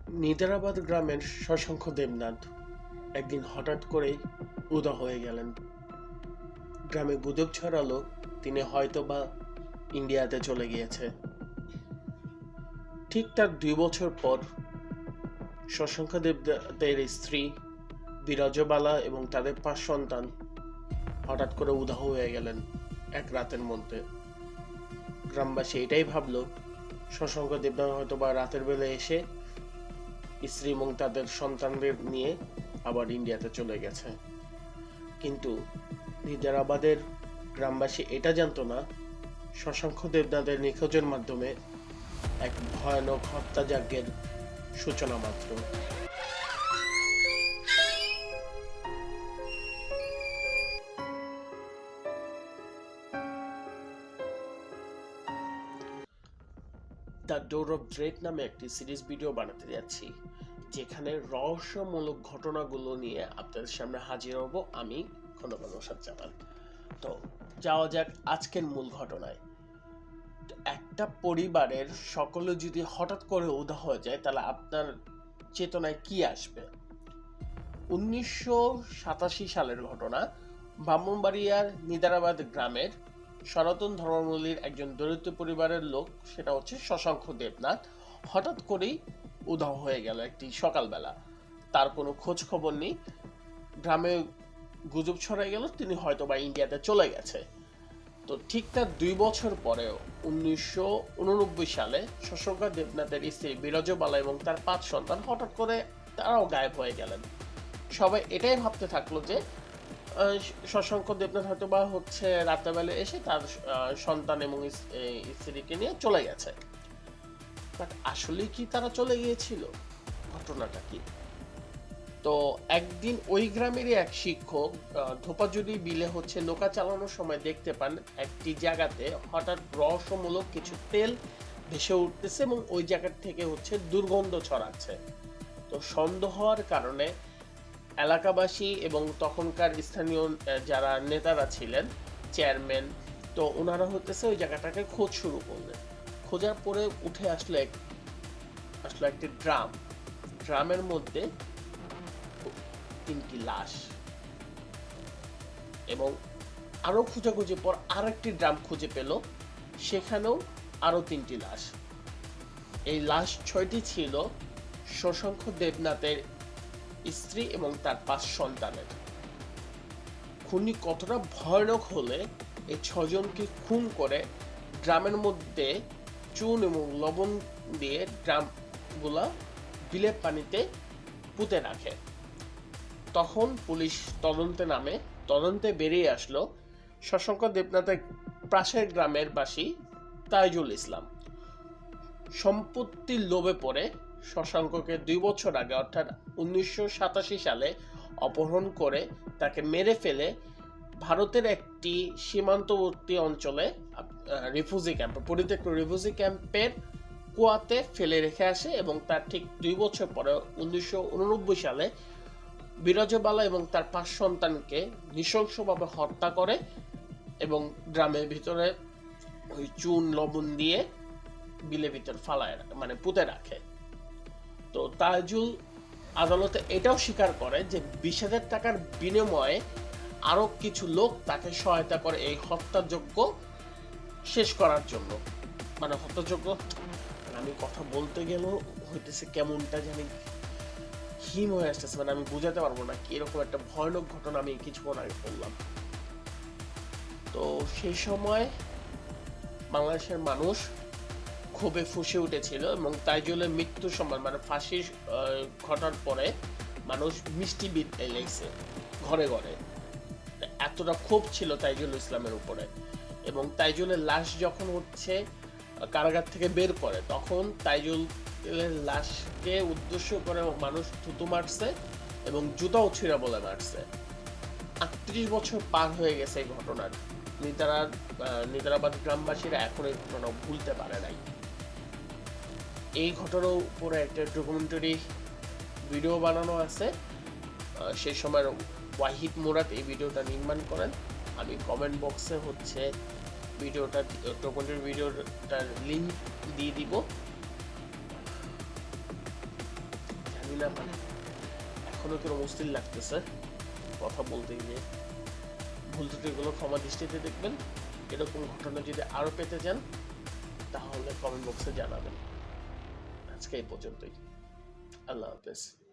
নিজারাবাদ গ্রামের শশাঙ্ক দেবনাথ একদিন হঠাৎ করেই উধাও হয়ে গেলেন। গ্রামে গুজব ছড়ালো তিনি হয়তোবা ইন্ডিয়াতে চলে গিয়েছে। ঠিক তার 2 বছর পর শশাঙ্ক দেবনাথের স্ত্রী বিরজবালা এবং তাদের 5 সন্তান হঠাৎ করে উধাও হয়ে গেলেন এক রাতের মধ্যে। গ্রামবাসী এটাই ভাবলো শশাঙ্ক দেবনাথ হয়তোবা রাতের বেলা এসে স্ত্রী এবং তাদের সন্তানদের নিয়ে আবার ইন্ডিয়াতে চলে গেছে। কিন্তু নিজারাবাদের গ্রামবাসী এটা জানতো না শশাঙ্ক দেবনাথের নিখোঁজের মাধ্যমে এক ভয়ানক হত্যাযজ্ঞের সূচনা মাত্র। দ্য ডোর অফ ড্রেড নামে একটি সিরিজ ভিডিও বানাতে যাচ্ছি, যেখানে রহস্যমূলক ঘটনাগুলো নিয়ে আপনাদের সামনে হাজির হব আমি খন্দকার নওশাদ জামান। তো যাওয়া যাক আজকের মূল ঘটনায়। একটা পরিবারের সকলে যদি হঠাৎ করে উধাও হয়ে যায় তাহলে আপনার চেতনায় কি আসবে? 1987 সালের ঘটনা। ব্রাহ্মণবাড়িয়ার নিজারাবাদ গ্রামের সনাতন ধর্মাবলম্বীর একজন দরিদ্র পরিবারের লোক, সেটা হচ্ছে শশাঙ্ক দেবনাথ, হঠাৎ করেই উধাও হয়ে গেল একটি সকালবেলা। তার কোনো খোঁজ খবর নেই। গ্রামে গুজব ছড়াই গেল তিনি হয়তো বা ইন্ডিয়াতে চলে গেছে। তো ঠিক তার 2 বছর পরেও 1989 সালে শশাঙ্ক দেবনাথের স্ত্রী বিরজবালা এবং তার 5 সন্তান হঠাৎ করে তারাও গায়েব হয়ে গেলেন। সবাই এটাই ভাবতে থাকলো যে শশাঙ্ক দেবনাথ হয়তো বা হচ্ছে রাত্রেবেলা এসে তার সন্তান এবং স্ত্রীকে নিয়ে চলে গেছে। বাট আসলে কি তারা চলে গিয়েছিল? ঘটনাটা কি? তো একদিন ওই গ্রামেরই এক শিক্ষক ধোপাজুড়ি বিলে হচ্ছে নৌকা চালানোর সময় দেখতে পান একটি জায়গাতে হঠাৎ রহস্যমূলক কিছু তেল ভেসে উঠতেছে এবং ওই জায়গা থেকে হচ্ছে দুর্গন্ধ ছড়াচ্ছে। তো সন্দেহ হওয়ার কারণে এলাকাবাসী এবং তখনকার স্থানীয় যারা নেতারা ছিলেন, চেয়ারম্যান, তো ওনারা হতেছে ওই জায়গাটাকে খোঁজ শুরু করলেন। খোঁজার পরে উঠে আসলো একটি ড্রামের মধ্যে 3টি লাশ, এবং আরো খোঁজাখুঁজির পর আরেকটি ড্রাম খুঁজে পেল, সেখানেও আরো 3টি লাশ। এই লাশ 6টি ছিল শশাঙ্ক দেবনাথের স্ত্রী এবং তার 5 সন্তানের। খুনি কতটা ভয়ানক হলে এই 6 জনকে খুন করে ড্রামের মধ্যে চুন এবং লবণ দিয়ে ড্রামগুলা বিলের পানিতে পুঁতে রাখে। তখন পুলিশ তদন্তে বেরিয়ে আসলো শশাঙ্ক দেবনাথের পাশের গ্রামের বাসী তাইজুল ইসলাম সম্পত্তির লোভে পড়ে শশাঙ্ককে 2 বছর আগে অর্থাৎ 1987 সালে অপহরণ করে তাকে মেরে ফেলে ভারতের একটি সীমান্তবর্তী অঞ্চলে পরিত্যক্ত রিফিউজি ক্যাম্পের কুয়াতে ফেলে রেখে আসে, এবং তার ঠিক 2 বছর পরে 1989 সালে বিরজবালা এবং তার 5 সন্তানকে নৃশংসভাবে হত্যা করে এবং গ্রামের ভিতরে ওই চুন লবণ দিয়ে বিলের ভিতর ফালায় পুঁতে রাখে। তো তাজুল আদালতে এটাও স্বীকার করে যে 20,000 টাকার বিনিময়ে আরো কিছু লোক তাকে সহায়তা করে এই হত্যাযজ্ঞ শেষ করার জন্য। হত্যাযজ্ঞ আমি কথা বলতে গেলেও হইতেছে কেমনটা জানি হিম হয়ে আসতেছে, আমি বুঝাতে পারবো না কি এরকম একটা ভয়ানক ঘটনা আমি কিছুক্ষণ আগে বললাম। তো সেই সময় বাংলাদেশের মানুষ ক্ষোভে ফুঁসে উঠেছিল এবং তাইজুলের মৃত্যুর সময় ফাঁসি ঘটার পরে মানুষ মিষ্টি বিদ্যায় লেগেছে ঘরে ঘরে, এতটা ক্ষোভ ছিল তাইজুল ইসলামের উপরে। এবং তাইজুলের লাশ যখন হচ্ছে কারাগার থেকে বের করে তখন তাইজুলের লাশকে উদ্দেশ্য করে মানুষ থুতু মারছে এবং জুতাও ছিঁড়া বলে মারছে। 38 বছর পার হয়ে গেছে এই ঘটনার। নিজারাবাদ গ্রামবাসীরা এখন এই ঘটনা ভুলতে পারে নাই। এই ঘটনার উপরে একটা ডকুমেন্টারি ভিডিও বানানো আছে, সেই সময় ওয়াহিদ মুরাদ এই ভিডিওটা নির্মাণ করেন। আমি কমেন্ট বক্সে হচ্ছে ডকুমেন্টারি ভিডিওটার লিঙ্ক দিয়ে দিব। না মানে এখনো কিরকম অস্থির লাগতেছে কথা বলতে গিয়ে। ভুল ত্রুটিগুলো ক্ষমা দৃষ্টিতে দেখবেন। এরকম ঘটনা যদি আরো পেতে চান তাহলে কমেন্ট বক্সে জানাবেন। আজকে এই পর্যন্তই। আল্লাহ হাফেজ।